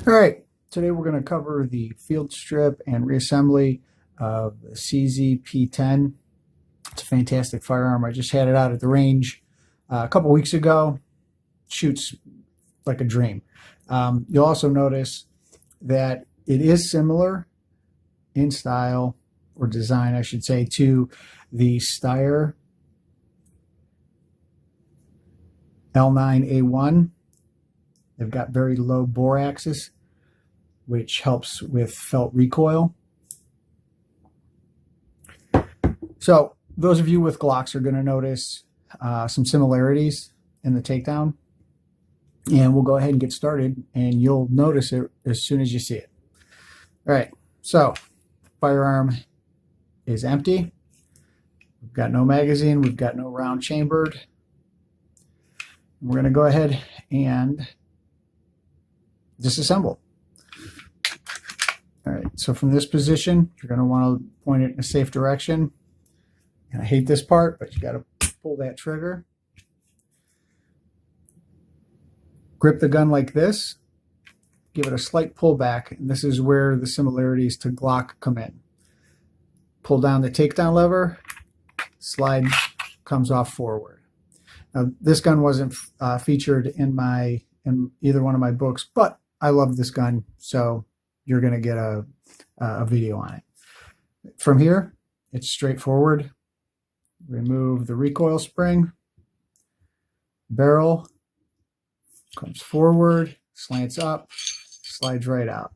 All right, today we're going to cover the field strip and reassembly of the CZ P10. It's a fantastic firearm. I just had it out at the range a couple weeks ago. Shoots like a dream. You'll also notice that it is similar in style, or design I should say, to the Steyr A1. They've got very low bore axis, which helps with felt recoil. So those of you with Glocks are going to notice some similarities in the takedown. And we'll go ahead and get started, and you'll notice it as soon as you see it. All right, so firearm is empty. We've got no magazine. We've got no round chambered. We're going to go ahead and disassemble. All right, so from this position, you're going to want to point it in a safe direction. And I hate this part, but you got to pull that trigger. Grip the gun like this. Give it a slight pullback, and this is where the similarities to Glock come in. Pull down the takedown lever, slide comes off forward. Now, this gun wasn't featured in either one of my books, but I love this gun, so you're going to get a video on it. From here, it's straightforward. Remove the recoil spring. Barrel comes forward, slants up, slides right out.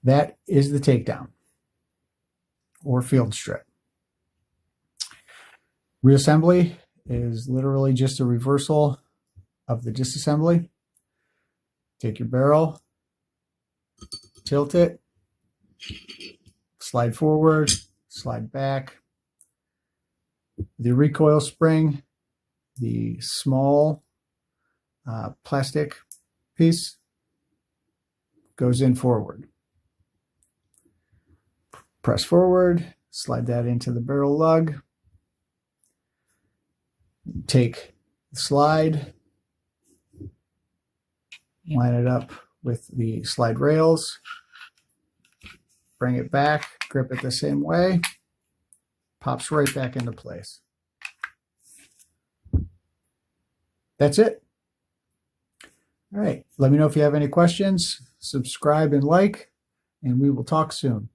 That is the takedown, or field strip. Reassembly is literally just a reversal of the disassembly. Take your barrel, tilt it, slide forward, slide back. The recoil spring, the small plastic piece, goes in forward. Press forward, slide that into the barrel lug. Take the slide, line it up with the slide rails, bring it back, grip it the same way, pops right back into place. That's it. All right, let me know if you have any questions, subscribe and like, and we will talk soon.